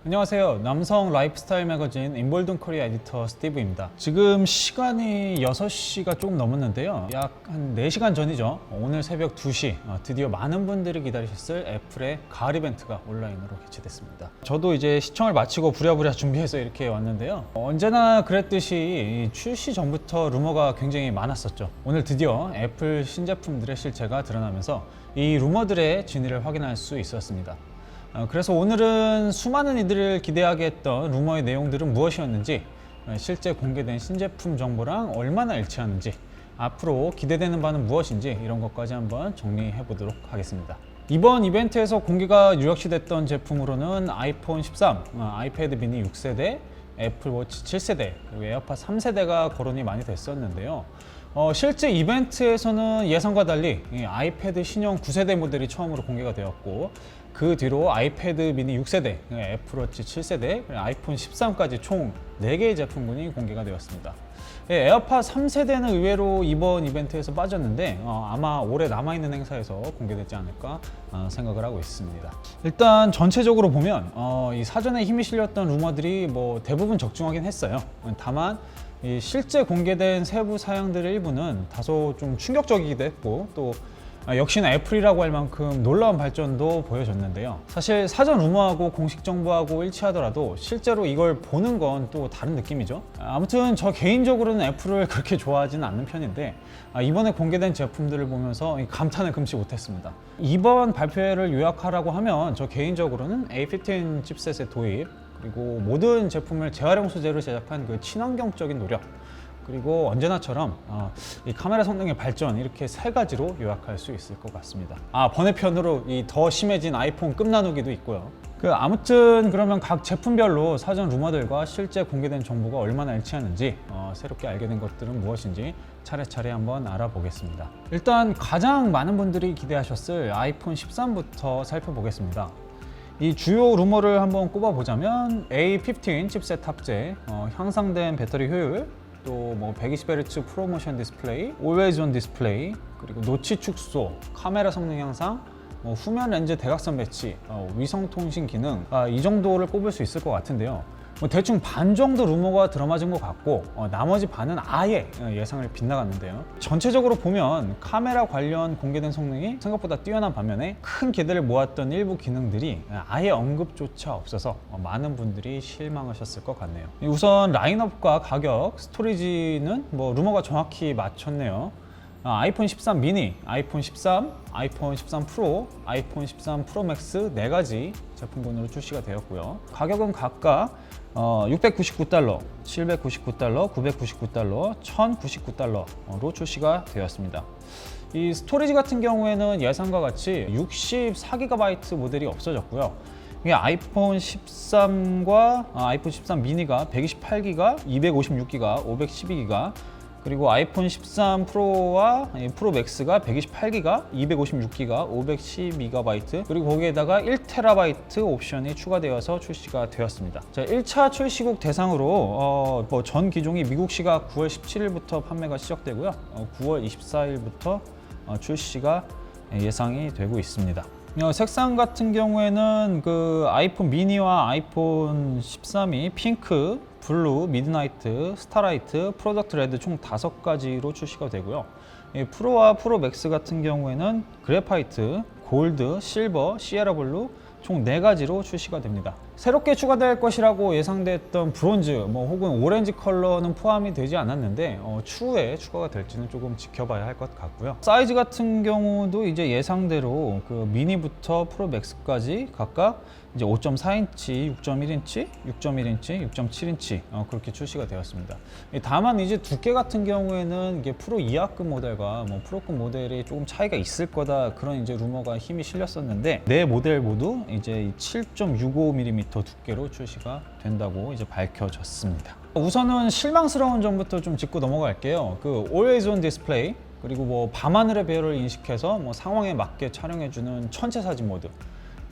안녕하세요. 남성 라이프스타일 매거진 인볼든 코리아 에디터 스티브입니다. 지금 시간이 6시가 조금 넘었는데요. 약 한 4시간 전이죠. 오늘 새벽 2시 드디어 많은 분들이 기다리셨을 애플의 가을 이벤트가 온라인으로 개최됐습니다. 저도 이제 시청을 마치고 부랴부랴 준비해서 이렇게 왔는데요. 언제나 그랬듯이 출시 전부터 루머가 굉장히 많았었죠. 오늘 드디어 애플 신제품들의 실체가 드러나면서 이 루머들의 진위를 확인할 수 있었습니다. 그래서 오늘은 수많은 이들을 기대하게 했던 루머의 내용들은 무엇이었는지, 실제 공개된 신제품 정보랑 얼마나 일치하는지, 앞으로 기대되는 바는 무엇인지 이런 것까지 한번 정리해 보도록 하겠습니다. 이번 이벤트에서 공개가 유력시 됐던 제품으로는 아이폰 13, 아이패드 미니 6세대, 애플워치 7세대, 그리고 에어팟 3세대가 거론이 많이 됐었는데요. 실제 이벤트에서는 예상과 달리 아이패드 신형 9세대 모델이 처음으로 공개가 되었고, 그 뒤로 아이패드 미니 6세대, 애플워치 7세대, 아이폰 13까지 총 4개의 제품군이 공개가 되었습니다. 에어팟 3세대는 의외로 이번 이벤트에서 빠졌는데 아마 올해 남아있는 행사에서 공개되지 않을까 생각을 하고 있습니다. 일단 전체적으로 보면 이 사전에 힘이 실렸던 루머들이 뭐 대부분 적중하긴 했어요. 다만 이 실제 공개된 세부 사양들의 일부는 다소 좀 충격적이기도 했고, 또 역시나 애플이라고 할 만큼 놀라운 발전도 보여줬는데요. 사실 사전 루머하고 공식 정보하고 일치하더라도 실제로 이걸 보는 건 또 다른 느낌이죠. 아무튼 저 개인적으로는 애플을 그렇게 좋아하지는 않는 편인데 이번에 공개된 제품들을 보면서 감탄을 금치 못했습니다. 이번 발표회를 요약하라고 하면 저 개인적으로는 A15 칩셋의 도입, 그리고 모든 제품을 재활용 소재로 제작한 그 친환경적인 노력, 그리고 언제나처럼 이 카메라 성능의 발전, 이렇게 3가지로 요약할 수 있을 것 같습니다. 번외편으로 이 더 심해진 아이폰 끝나누기도 있고요. 아무튼 그러면 각 제품별로 사전 루머들과 실제 공개된 정보가 얼마나 일치하는지, 새롭게 알게 된 것들은 무엇인지 차례차례 한번 알아보겠습니다. 일단 가장 많은 분들이 기대하셨을 아이폰 13부터 살펴보겠습니다. 이 주요 루머를 한번 꼽아보자면 A15 칩셋 탑재, 향상된 배터리 효율, 또 뭐 120Hz 프로모션 디스플레이, Always On 디스플레이, 그리고 노치 축소, 카메라 성능 향상, 후면 렌즈 대각선 배치, 위성 통신 기능, 이 정도를 꼽을 수 있을 것 같은데요. 대충 반 정도 루머가 들어맞은 것 같고, 나머지 반은 아예 예상을 빗나갔는데요. 전체적으로 보면 카메라 관련 공개된 성능이 생각보다 뛰어난 반면에 큰 기대를 모았던 일부 기능들이 아예 언급조차 없어서 많은 분들이 실망하셨을 것 같네요. 우선 라인업과 가격, 스토리지는 루머가 정확히 맞췄네요. 아이폰 13 미니, 아이폰 13, 아이폰 13 프로, 아이폰 13 프로 맥스 4가지 제품군으로 출시가 되었고요. 가격은 각각 $699, $799, $999, $1,099로 출시가 되었습니다. 이 스토리지 같은 경우에는 예상과 같이 64GB 모델이 없어졌고요. 이게 아이폰 13과 아이폰 13 미니가 128GB, 256GB, 512GB, 그리고 아이폰 13 프로와 프로 맥스가 128GB, 256GB, 512GB, 그리고 거기에다가 1TB 옵션이 추가되어서 출시가 되었습니다. 자, 1차 출시국 대상으로 전 기종이 미국 시각 9월 17일부터 판매가 시작되고요. 9월 24일부터 출시가 예상이 되고 있습니다. 색상 같은 경우에는 그 아이폰 미니와 아이폰 13이 핑크, 블루, 미드나이트, 스타라이트, 프로덕트 레드 총 5가지로 출시가 되고요. 프로와 프로 맥스 같은 경우에는 그래파이트, 골드, 실버, 시에라 블루 총 4가지로 출시가 됩니다. 새롭게 추가될 것이라고 예상됐던 브론즈 혹은 오렌지 컬러는 포함이 되지 않았는데 추후에 추가가 될지는 조금 지켜봐야 할 것 같고요. 사이즈 같은 경우도 이제 예상대로 그 미니부터 프로 맥스까지 각각 이제 5.4인치, 6.1인치, 6.1인치, 6.7인치 그렇게 출시가 되었습니다. 다만 이제 두께 같은 경우에는 이게 프로 이하급 모델과 프로급 모델이 조금 차이가 있을 거다, 그런 이제 루머가 힘이 실렸었는데, 네 모델 모두 이제 7.65mm 두께로 출시가 된다고 이제 밝혀졌습니다. 우선은 실망스러운 점부터 좀 짚고 넘어갈게요. 그 Always On 디스플레이, 그리고 밤하늘의 배열을 인식해서 상황에 맞게 촬영해주는 천체 사진 모드,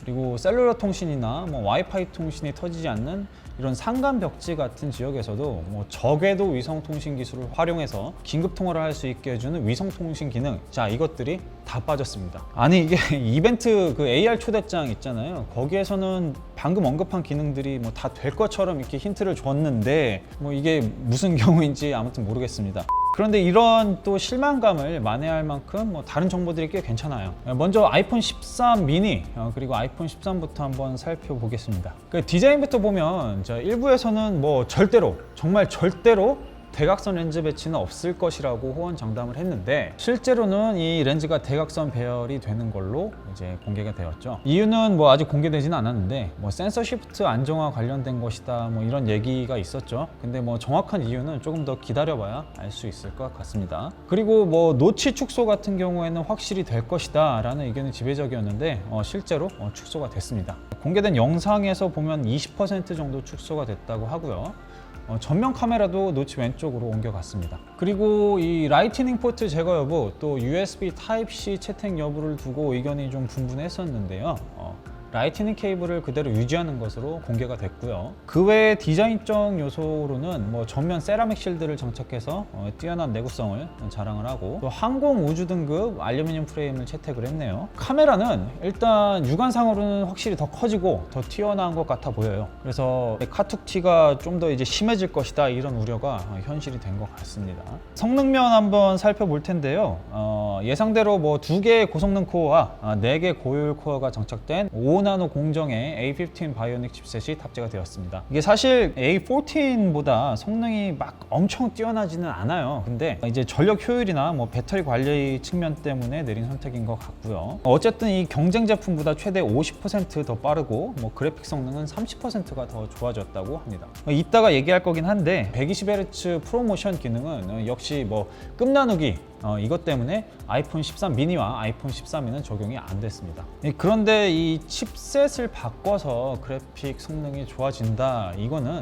그리고 셀룰러 통신이나 와이파이 통신이 터지지 않는 이런 산간 벽지 같은 지역에서도 저궤도 위성 통신 기술을 활용해서 긴급 통화를 할 수 있게 해주는 위성 통신 기능, 자, 이것들이 다 빠졌습니다. 아니 이게 이벤트 그 AR 초대장 있잖아요. 거기에서는 방금 언급한 기능들이 뭐 다 될 것처럼 이렇게 힌트를 줬는데 뭐 이게 무슨 경우인지 아무튼 모르겠습니다. 그런데 이런 또 실망감을 만회할 만큼 뭐 다른 정보들이 꽤 괜찮아요. 먼저 아이폰 13 미니 그리고 아이폰 13부터 한번 살펴보겠습니다. 그 디자인부터 보면 일부에서는 뭐 절대로 정말 절대로 대각선 렌즈 배치는 없을 것이라고 호언장담을 했는데 실제로는 이 렌즈가 대각선 배열이 되는 걸로 이제 공개가 되었죠. 이유는 뭐 아직 공개되지는 않았는데 뭐 센서 시프트 안정화 관련된 것이다 뭐 이런 얘기가 있었죠. 근데 뭐 정확한 이유는 조금 더 기다려봐야 알 수 있을 것 같습니다. 그리고 뭐 노치 축소 같은 경우에는 확실히 될 것이다 라는 의견이 지배적이었는데 실제로 축소가 됐습니다. 공개된 영상에서 보면 20% 정도 축소가 됐다고 하고요. 전면 카메라도 노치 왼쪽으로 옮겨갔습니다. 그리고 이 라이트닝 포트 제거 여부 또 USB Type-C 채택 여부를 두고 의견이 좀 분분했었는데요. 라이트닝 케이블을 그대로 유지하는 것으로 공개가 됐고요. 그 외에 디자인적 요소로는 뭐 전면 세라믹 실드를 장착해서 뛰어난 내구성을 자랑을 하고 또 항공 우주 등급 알루미늄 프레임을 채택을 했네요. 카메라는 일단 육안상으로는 확실히 더 커지고 더 튀어나온 것 같아 보여요. 그래서 카툭티가 좀 더 이제 심해질 것이다 이런 우려가 현실이 된 것 같습니다. 성능면 한번 살펴볼 텐데요. 예상대로 뭐 2개의 고성능 코어와 4개 고효율 코어가 장착된 5나노 공정의 A15 바이오닉 칩셋이 탑재가 되었습니다. 이게 사실 A14보다 성능이 막 엄청 뛰어나지는 않아요. 근데 이제 전력 효율이나 뭐 배터리 관리 측면 때문에 내린 선택인 것 같고요. 어쨌든 이 경쟁 제품보다 최대 50% 더 빠르고 뭐 그래픽 성능은 30%가 더 좋아졌다고 합니다. 이따가 얘기할 거긴 한데 120Hz 프로모션 기능은 역시 뭐 끝나누기 이것 때문에 아이폰 13 미니와 아이폰 13에는 적용이 안 됐습니다. 그런데 이 칩셋을 바꿔서 그래픽 성능이 좋아진다 이거는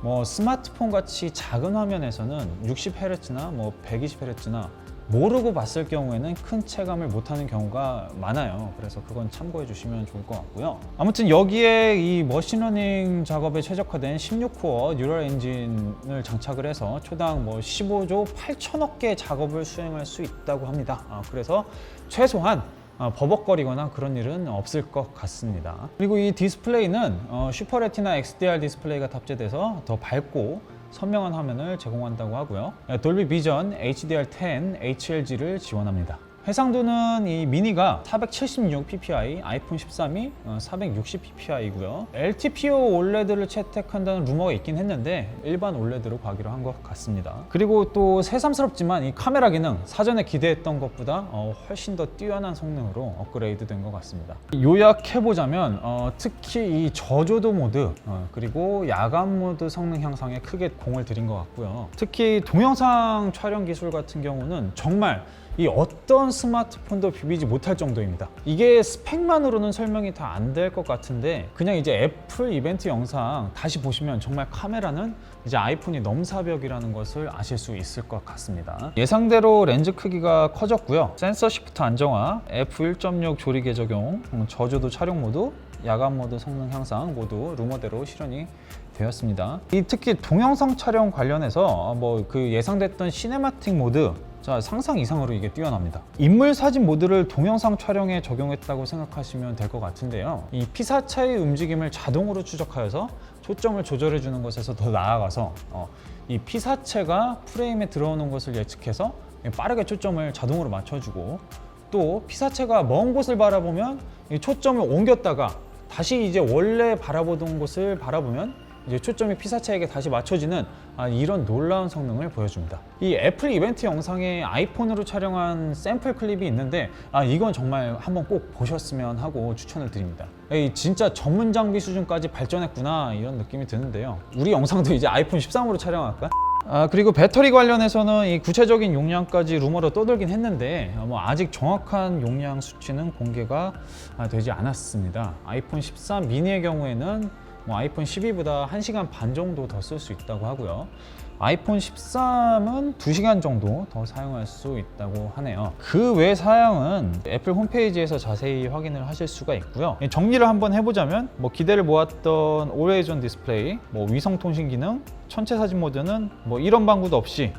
뭐 스마트폰 같이 작은 화면에서는 60Hz나 뭐 120Hz나 모르고 봤을 경우에는 큰 체감을 못하는 경우가 많아요. 그래서 그건 참고해 주시면 좋을 것 같고요. 아무튼 여기에 이 머신러닝 작업에 최적화된 16코어 뉴럴 엔진을 장착을 해서 초당 뭐 15조 8천억 개의 작업을 수행할 수 있다고 합니다. 그래서 최소한 버벅거리거나 그런 일은 없을 것 같습니다. 그리고 이 디스플레이는 슈퍼 레티나 XDR 디스플레이가 탑재돼서 더 밝고 선명한 화면을 제공한다고 하고요. 돌비 비전 HDR10 HLG를 지원합니다. 해상도는 이 미니가 476 ppi, 아이폰 13이 460 pp이고요. LTPO OLED를 채택한다는 루머가 있긴 했는데 일반 OLED로 가기로 한 것 같습니다. 그리고 또 새삼스럽지만 이 카메라 기능 사전에 기대했던 것보다 훨씬 더 뛰어난 성능으로 업그레이드 된 것 같습니다. 요약해보자면 특히 이 저조도 모드 그리고 야간 모드 성능 향상에 크게 공을 들인 것 같고요. 특히 동영상 촬영 기술 같은 경우는 정말 이 어떤 스마트폰도 비비지 못할 정도입니다. 이게 스펙만으로는 설명이 다 안 될 것 같은데 그냥 이제 애플 이벤트 영상 다시 보시면 정말 카메라는 이제 아이폰이 넘사벽이라는 것을 아실 수 있을 것 같습니다. 예상대로 렌즈 크기가 커졌고요. 센서 시프트 안정화, F1.6 조리개 적용, 저조도 촬영 모드, 야간 모드 성능 향상 모두 루머대로 실현이 되었습니다. 특히 동영상 촬영 관련해서 뭐 그 예상됐던 시네마틱 모드 상상 이상으로 이게 뛰어납니다. 인물 사진 모드를 동영상 촬영에 적용했다고 생각하시면 될 것 같은데요. 이 피사체의 움직임을 자동으로 추적하여서 초점을 조절해 주는 것에서 더 나아가서 이 피사체가 프레임에 들어오는 것을 예측해서 빠르게 초점을 자동으로 맞춰주고 또 피사체가 먼 곳을 바라보면 이 초점을 옮겼다가 다시 이제 원래 바라보던 곳을 바라보면 이제 초점이 피사체에게 다시 맞춰지는 이런 놀라운 성능을 보여줍니다. 이 애플 이벤트 영상에 아이폰으로 촬영한 샘플 클립이 있는데 이건 정말 한번 꼭 보셨으면 하고 추천을 드립니다. 진짜 전문 장비 수준까지 발전했구나 이런 느낌이 드는데요. 우리 영상도 이제 아이폰 13으로 촬영할까? 그리고 배터리 관련해서는 이 구체적인 용량까지 루머로 떠돌긴 했는데 뭐 아직 정확한 용량 수치는 공개가 되지 않았습니다. 아이폰 13 미니의 경우에는 뭐 아이폰 12보다 1시간 반 정도 더 쓸 수 있다고 하고요. 아이폰 13은 2시간 정도 더 사용할 수 있다고 하네요. 그 외 사양은 애플 홈페이지에서 자세히 확인을 하실 수가 있고요. 정리를 한번 해보자면 뭐 기대를 모았던 Always On 디스플레이, 뭐 위성 통신 기능, 전체 사진 모드는 뭐 이런 방구도 없이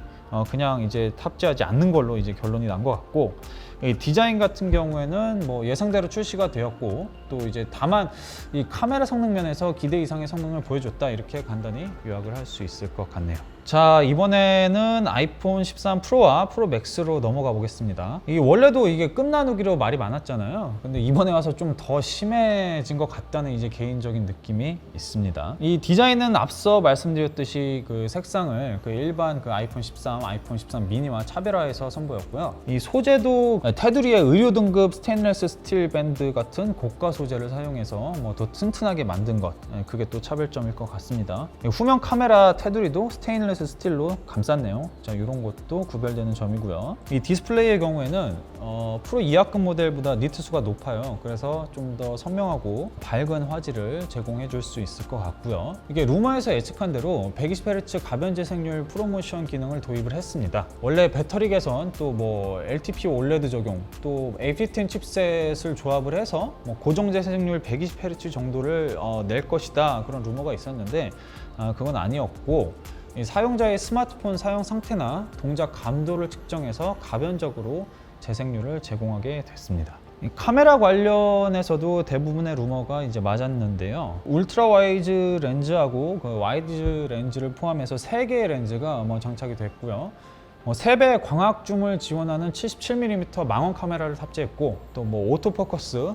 그냥 이제 탑재하지 않는 걸로 이제 결론이 난 것 같고 이 디자인 같은 경우에는 뭐 예상대로 출시가 되었고, 또 이제 다만 이 카메라 성능 면에서 기대 이상의 성능을 보여줬다, 이렇게 간단히 요약을 할 수 있을 것 같네요. 자, 이번에는 아이폰 13 프로와 프로 맥스로 넘어가 보겠습니다. 이 원래도 이게 끝나누기로 말이 많았잖아요. 근데 이번에 와서 좀 더 심해진 것 같다는 이제 개인적인 느낌이 있습니다. 이 디자인은 앞서 말씀드렸듯이 그 색상을 그 일반 그 아이폰 13, 아이폰 13 미니와 차별화해서 선보였고요. 이 소재도 테두리에 의료 등급 스테인리스 스틸 밴드 같은 고가 소재를 사용해서 뭐 더 튼튼하게 만든 것, 그게 또 차별점일 것 같습니다. 후면 카메라 테두리도 스테인리스 스틸로 감쌌네요. 자, 이런 것도 구별되는 점이고요. 이 디스플레이의 경우에는 프로 2합급 모델보다 니트수가 높아요. 그래서 좀 더 선명하고 밝은 화질을 제공해 줄 수 있을 것 같고요. 이게 루머에서 예측한 대로 120Hz 가변 재생률 프로모션 기능을 도입을 했습니다. 원래 배터리 개선, 또 뭐 LTPO OLED 적용, 또 A15 칩셋을 조합을 해서 뭐 고정 재생률 120Hz 정도를 낼 것이다, 그런 루머가 있었는데 그건 아니었고, 사용자의 스마트폰 사용 상태나 동작 감도를 측정해서 가변적으로 재생률을 제공하게 됐습니다. 카메라 관련해서도 대부분의 루머가 이제 맞았는데요. 울트라 와이드 렌즈하고 그 와이드 렌즈를 포함해서 3개의 렌즈가 장착이 됐고요. 3배 광학 줌을 지원하는 77mm 망원 카메라를 탑재했고, 또 뭐 오토포커스,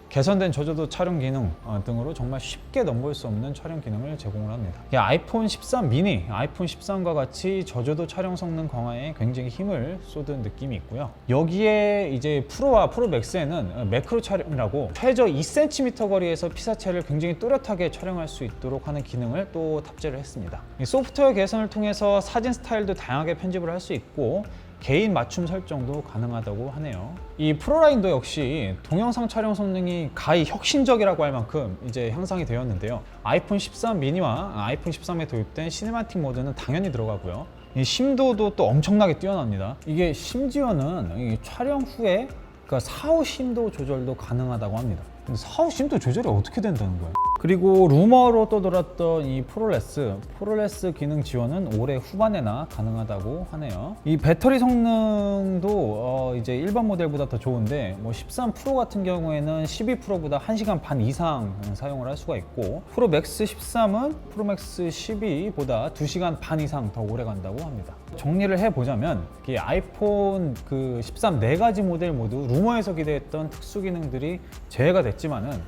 개선된 저조도 촬영 기능 등으로 정말 쉽게 넘볼 수 없는 촬영 기능을 제공을 합니다. 아이폰 13 미니, 아이폰 13과 같이 저조도 촬영 성능 강화에 굉장히 힘을 쏟은 느낌이 있고요. 여기에 이제 프로와 프로 맥스에는 매크로 촬영이라고 최저 2cm 거리에서 피사체를 굉장히 또렷하게 촬영할 수 있도록 하는 기능을 또 탑재를 했습니다. 이 소프트웨어 개선을 통해서 사진 스타일도 다양하게 편집을 할 수 있고, 개인 맞춤 설정도 가능하다고 하네요. 이 프로라인도 역시 동영상 촬영 성능이 가히 혁신적이라고 할 만큼 이제 향상이 되었는데요. 아이폰 13 미니와 아이폰 13에 도입된 시네마틱 모드는 당연히 들어가고요. 이 심도도 또 엄청나게 뛰어납니다. 이게 심지어는 이 촬영 후에 그러니까 사후 심도 조절도 가능하다고 합니다. 근데 사후 심도 조절이 어떻게 된다는 거예요? 그리고 루머로 떠돌았던 이 프로레스 기능 지원은 올해 후반에나 가능하다고 하네요. 이 배터리 성능도 이제 일반 모델보다 더 좋은데, 13 프로 같은 경우에는 12 프로보다 1시간 반 이상 사용을 할 수가 있고, 프로 맥스 13은 프로 맥스 12보다 2시간 반 이상 더 오래 간다고 합니다. 정리를 해보자면 아이폰 그 13 4가지 모델 모두 루머에서 기대했던 특수 기능들이 제외가 됐지만은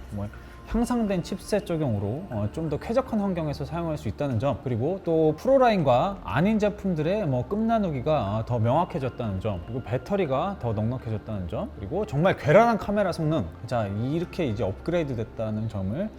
향상된 칩셋 적용으로 좀 더 쾌적한 환경에서 사용할 수 있다는 점, 그리고 또 프로라인과 아닌 제품들의 끝나누기가 더 명확해졌다는 점, 그리고 배터리가 더 넉넉해졌다는 점, 그리고 정말 괴랄한 카메라 성능, 자, 이렇게 이제 업그레이드 됐다는 점을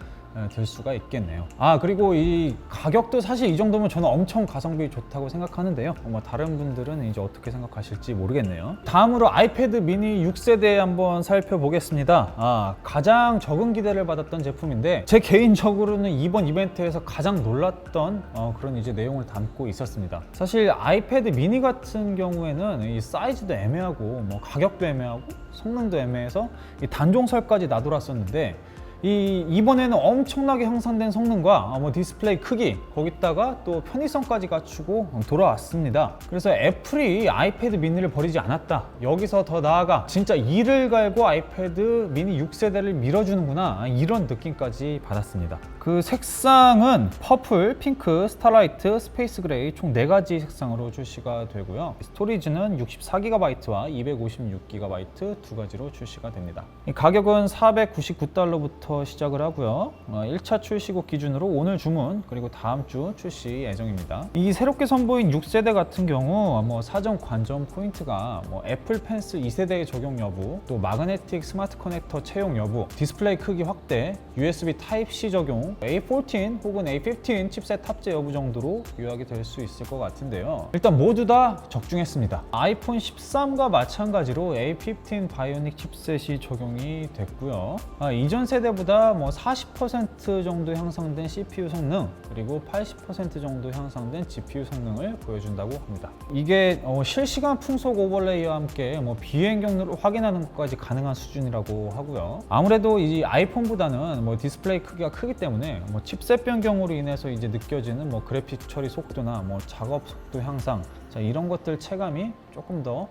들 수가 있겠네요. 그리고 이 가격도 사실 이 정도면 저는 엄청 가성비 좋다고 생각하는데요. 다른 분들은 이제 어떻게 생각하실지 모르겠네요. 다음으로 아이패드 미니 6세대 한번 살펴보겠습니다. 가장 적은 기대를 받았던 제품인데, 제 개인적으로는 이번 이벤트에서 가장 놀랐던 그런 이제 내용을 담고 있었습니다. 사실 아이패드 미니 같은 경우에는 이 사이즈도 애매하고 가격도 애매하고 성능도 애매해서 이 단종설까지 나돌았었는데, 이번에는 엄청나게 향상된 성능과 디스플레이 크기, 거기다가 또 편의성까지 갖추고 돌아왔습니다. 그래서 애플이 아이패드 미니를 버리지 않았다, 여기서 더 나아가 진짜 이를 갈고 아이패드 미니 6세대를 밀어주는구나, 이런 느낌까지 받았습니다. 그 색상은 퍼플, 핑크, 스타라이트, 스페이스 그레이 총 4가지 색상으로 출시가 되고요. 스토리지는 64GB와 256GB 2가지로 출시가 됩니다. 가격은 $499부터 시작을 하고요. 1차 출시국 기준으로 오늘 주문, 그리고 다음 주 출시 예정입니다. 이 새롭게 선보인 6세대 같은 경우 사전 관전 포인트가 애플 펜슬 2세대의 적용 여부, 또 마그네틱 스마트 커넥터 채용 여부, 디스플레이 크기 확대, USB Type-C 적용, A14 혹은 A15 칩셋 탑재 여부 정도로 요약이 될 수 있을 것 같은데요. 일단 모두 다 적중했습니다. 아이폰 13과 마찬가지로 A15 바이오닉 칩셋이 적용이 됐고요. 이전 세대보다 40% 정도 향상된 CPU 성능, 그리고 80% 정도 향상된 GPU 성능을 보여준다고 합니다. 이게 실시간 풍속 오버레이와 함께 비행 경로를 확인하는 것까지 가능한 수준이라고 하고요. 아무래도 이 아이폰보다는 디스플레이 크기가 크기 때문에 칩셋 변경으로 인해서 이제 느껴지는 그래픽 처리 속도나 작업 속도 향상, 자, 이런 것들 체감이 조금 더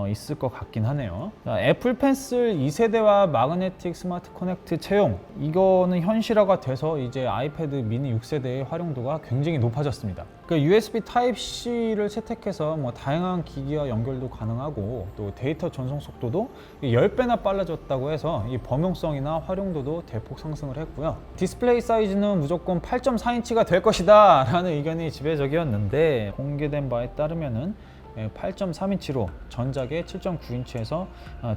있을 것 같긴 하네요. 자, 애플 펜슬 2세대와 마그네틱 스마트 커넥트 채용, 이거는 현실화가 돼서 이제 아이패드 미니 6세대의 활용도가 굉장히 높아졌습니다. 그 USB Type-C를 채택해서 뭐 다양한 기기와 연결도 가능하고 또 데이터 전송 속도도 10배나 빨라졌다고 해서 이 범용성이나 활용도도 대폭 상승을 했고요. 디스플레이 사이즈는 무조건 8.4인치가 될 것이다 라는 의견이 지배적이었는데, 공개된 바에 따르면은 8.3인치로 전작의 7.9인치에서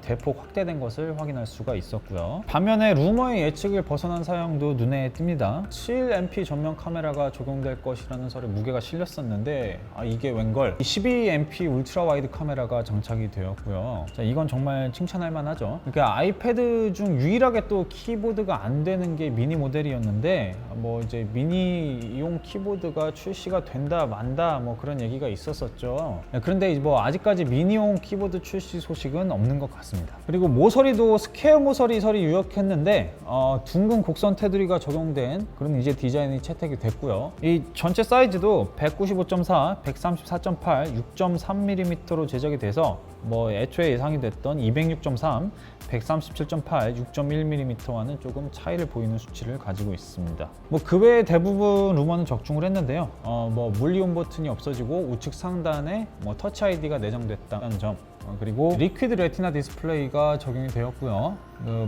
대폭 확대된 것을 확인할 수가 있었고요. 반면에 루머의 예측을 벗어난 사양도 눈에 띕니다. 7MP 전면 카메라가 적용될 것이라는 설에 무게가 실렸었는데 이게 웬걸 12MP 울트라 와이드 카메라가 장착이 되었고요. 자, 이건 정말 칭찬할 만하죠. 그러니까 아이패드 중 유일하게 또 키보드가 안 되는 게 미니 모델이었는데, 뭐 이제 미니용 키보드가 출시가 된다 만다 뭐 그런 얘기가 있었었죠. 그런데 뭐 아직까지 미니용 키보드 출시 소식은 없는 것 같습니다. 그리고 모서리도 스퀘어 모서리 설이 유력했는데 둥근 곡선 테두리가 적용된 그런 이제 디자인이 채택이 됐고요. 이 전체 사이즈도 195.4, 134.8, 6.3mm로 제작이 돼서 뭐 애초에 예상이 됐던 206.3, 137.8, 6.1mm와는 조금 차이를 보이는 수치를 가지고 있습니다. 뭐 그 외에 대부분 루머는 적중을 했는데요. 뭐 물리온 버튼이 없어지고 우측 상단에 뭐 터치 아이디가 내장됐다는 점, 그리고 리퀴드 레티나 디스플레이가 적용이 되었고요.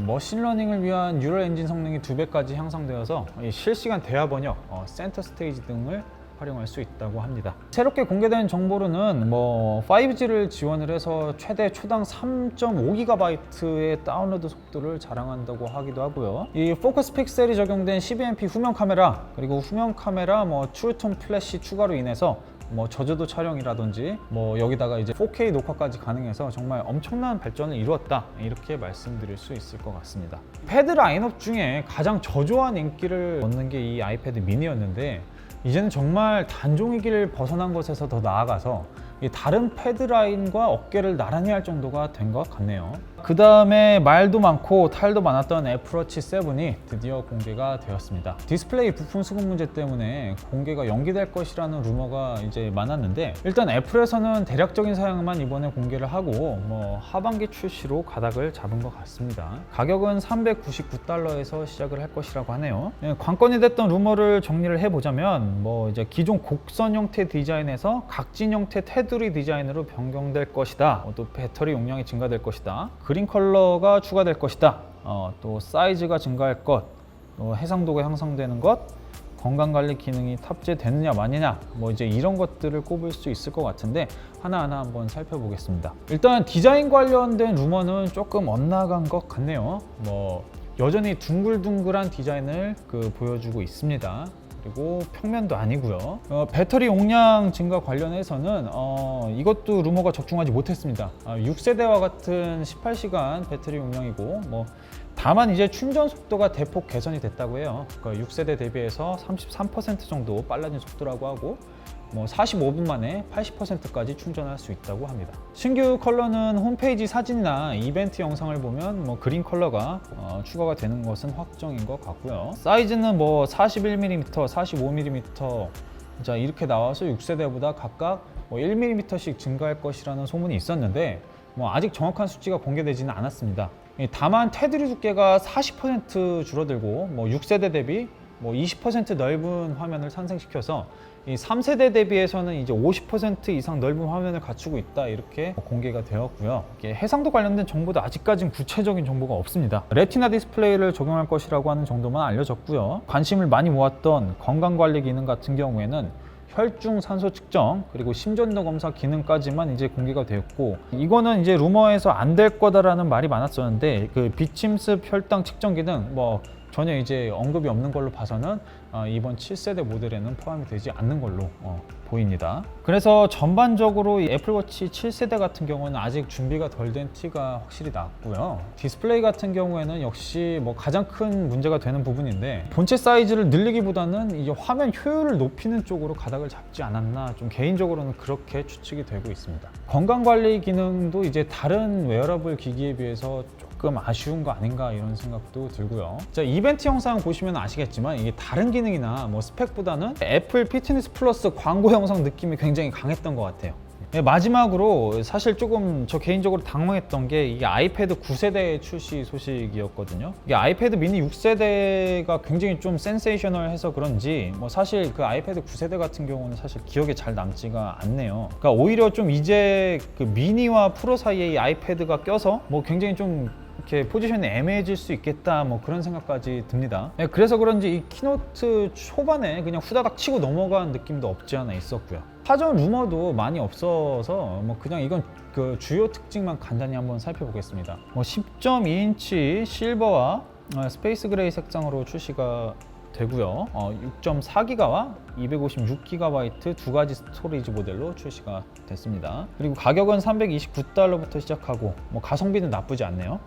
머신러닝을 위한 뉴럴 엔진 성능이 2배까지 향상되어서 실시간 대화 번역, 센터 스테이지 등을 활용할 수 있다고 합니다. 새롭게 공개된 정보로는 뭐 5G를 지원을 해서 최대 초당 3.5GB의 다운로드 속도를 자랑한다고 하기도 하고요. 이 포커스 픽셀이 적용된 12MP 후면 카메라, 그리고 후면 카메라 뭐 트루톤 플래시 추가로 인해서 뭐 저조도 촬영이라든지 뭐 여기다가 이제 4K 녹화까지 가능해서 정말 엄청난 발전을 이루었다, 이렇게 말씀드릴 수 있을 것 같습니다. 패드 라인업 중에 가장 저조한 인기를 얻는 게 이 아이패드 미니였는데, 이제는 정말 단종의 길을 벗어난 것에서 더 나아가서 다른 패드 라인과 어깨를 나란히 할 정도가 된 것 같네요. 그 다음에 말도 많고 탈도 많았던 애플워치 7이 드디어 공개가 되었습니다. 디스플레이 부품 수급 문제 때문에 공개가 연기될 것이라는 루머가 이제 많았는데, 일단 애플에서는 대략적인 사양만 이번에 공개를 하고 뭐 하반기 출시로 가닥을 잡은 것 같습니다. 가격은 $399에서 시작을 할 것이라고 하네요. 관건이 됐던 루머를 정리를 해보자면, 뭐 이제 기존 곡선 형태 디자인에서 각진 형태 테두리 디자인으로 변경될 것이다. 또 배터리 용량이 증가될 것이다. 그린 컬러가 추가될 것이다. 또 사이즈가 증가할 것, 또 해상도가 향상되는 것, 건강관리 기능이 탑재되느냐 마느냐, 뭐 이제 이런 것들을 꼽을 수 있을 것 같은데 하나하나 한번 살펴보겠습니다. 일단 디자인 관련된 루머는 조금 엇나간 것 같네요. 뭐 여전히 둥글둥글한 디자인을 보여주고 있습니다. 그리고 평면도 아니고요. 배터리 용량 증가 관련해서는 이것도 루머가 적중하지 못했습니다. 6세대와 같은 18시간 배터리 용량이고, 뭐 다만 이제 충전 속도가 대폭 개선이 됐다고 해요. 그러니까 6세대 대비해서 33% 정도 빨라진 속도라고 하고, 뭐 45분 만에 80%까지 충전할 수 있다고 합니다. 신규 컬러는 홈페이지 사진이나 이벤트 영상을 보면 뭐 그린 컬러가 추가가 되는 것은 확정인 것 같고요. 사이즈는 뭐 41mm, 45mm 자 이렇게 나와서 6세대보다 각각 뭐 1mm씩 증가할 것이라는 소문이 있었는데, 뭐 아직 정확한 수치가 공개되지는 않았습니다. 다만 테두리 두께가 40% 줄어들고, 뭐 6세대 대비 뭐 20% 넓은 화면을 탄생시켜서 이 3세대 대비해서는 이제 50% 이상 넓은 화면을 갖추고 있다, 이렇게 공개가 되었고요. 해상도 관련된 정보도 아직까지는 구체적인 정보가 없습니다. 레티나 디스플레이를 적용할 것이라고 하는 정도만 알려졌고요. 관심을 많이 모았던 건강관리 기능 같은 경우에는 혈중 산소 측정, 그리고 심전도 검사 기능까지만 이제 공개가 되었고, 이거는 이제 루머에서 안 될 거다라는 말이 많았었는데, 그 비침습 혈당 측정 기능 뭐 전혀 이제 언급이 없는 걸로 봐서는 이번 7세대 모델에는 포함이 되지 않는 걸로 보입니다. 그래서 전반적으로 이 애플워치 7세대 같은 경우는 아직 준비가 덜 된 티가 확실히 났고요. 디스플레이 같은 경우에는 역시 뭐 가장 큰 문제가 되는 부분인데, 본체 사이즈를 늘리기보다는 이제 화면 효율을 높이는 쪽으로 가닥을 잡지 않았나, 좀 개인적으로는 그렇게 추측이 되고 있습니다. 건강관리 기능도 이제 다른 웨어러블 기기에 비해서 조금 아쉬운 거 아닌가, 이런 생각도 들고요. 자, 이벤트 영상 보시면 아시겠지만 이게 다른 기능이나 뭐 스펙보다는 애플 피트니스 플러스 광고 영상 느낌이 굉장히 강했던 것 같아요. 네, 마지막으로 사실 조금 저 개인적으로 당황했던 게 이게 아이패드 9세대 출시 소식이었거든요. 이게 아이패드 미니 6세대가 굉장히 좀 센세이셔널해서 그런지 뭐 사실 그 아이패드 9세대 같은 경우는 사실 기억에 잘 남지가 않네요. 그러니까 오히려 좀 이제 그 미니와 프로 사이에 이 아이패드가 껴서 뭐 굉장히 좀 이렇게 포지션이 애매해질 수 있겠다 뭐 그런 생각까지 듭니다. 네, 그래서 그런지 이 키노트 초반에 그냥 후다닥 치고 넘어간 느낌도 없지 않아 있었고요. 사전 루머도 많이 없어서 뭐 그냥 이건 그 주요 특징만 간단히 한번 살펴보겠습니다. 뭐 10.2인치 실버와 스페이스 그레이 색상으로 출시가 되고요. 6.4기가와 256GB 두 가지 스토리지 모델로 출시가 됐습니다. 그리고 가격은 $329부터 시작하고 뭐 가성비는 나쁘지 않네요.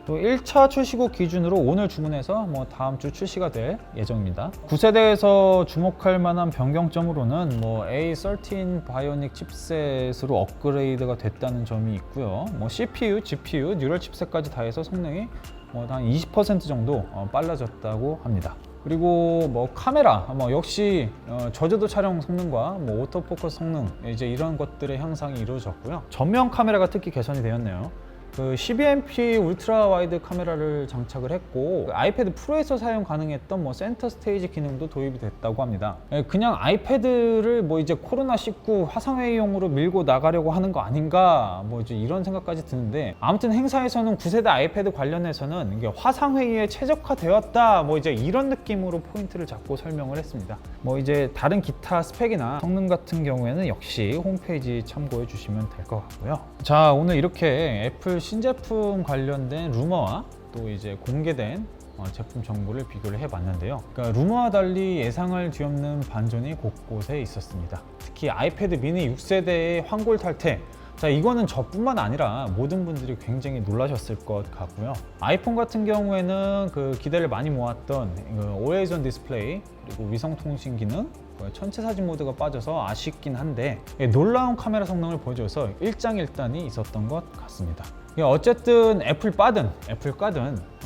또 1차 출시국 기준으로 오늘 주문해서 뭐 다음 주 출시가 될 예정입니다. 9세대에서 주목할 만한 변경점으로는 뭐 A13 바이오닉 칩셋으로 업그레이드가 됐다는 점이 있고요. 뭐 CPU, GPU, 뉴럴 칩셋까지 다 해서 성능이 뭐 한 20% 정도 빨라졌다고 합니다. 그리고 뭐 카메라 뭐 역시 저조도 촬영 성능과 뭐 오토포커스 성능 이제 이런 것들의 향상이 이루어졌고요. 전면 카메라가 특히 개선이 되었네요. 그 12MP 울트라 와이드 카메라를 장착을 했고 아이패드 프로에서 사용 가능했던 뭐 센터 스테이지 기능도 도입이 됐다고 합니다. 그냥 아이패드를 뭐 이제 코로나19 화상회의용으로 밀고 나가려고 하는 거 아닌가 뭐 이제 이런 생각까지 드는데 아무튼 행사에서는 9세대 아이패드 관련해서는 이게 화상회의에 최적화되었다 뭐 이제 이런 느낌으로 포인트를 잡고 설명을 했습니다. 뭐 이제 다른 기타 스펙이나 성능 같은 경우에는 역시 홈페이지 참고해 주시면 될 것 같고요. 자, 오늘 이렇게 애플 신제품 관련된 루머와 또 이제 공개된 제품 정보를 비교를 해봤는데요. 그러니까 루머와 달리 예상을 뒤엎는 반전이 곳곳에 있었습니다. 특히 아이패드 미니 6세대의 환골 탈퇴. 자, 이거는 저뿐만 아니라 모든 분들이 굉장히 놀라셨을 것 같고요. 아이폰 같은 경우에는 그 기대를 많이 모았던 Always On 디스플레이 그리고 위성 통신 기능 전체 사진 모드가 빠져서 아쉽긴 한데 놀라운 카메라 성능을 보여줘서 일장일단이 있었던 것 같습니다. 어쨌든 애플 까든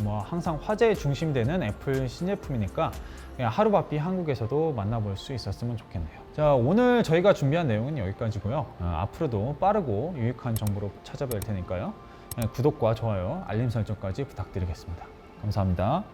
뭐 항상 화제의 중심되는 애플 신제품이니까 하루바삐 한국에서도 만나볼 수 있었으면 좋겠네요. 자, 오늘 저희가 준비한 내용은 여기까지고요. 앞으로도 빠르고 유익한 정보로 찾아뵐 테니까요. 구독과 좋아요, 알림 설정까지 부탁드리겠습니다. 감사합니다.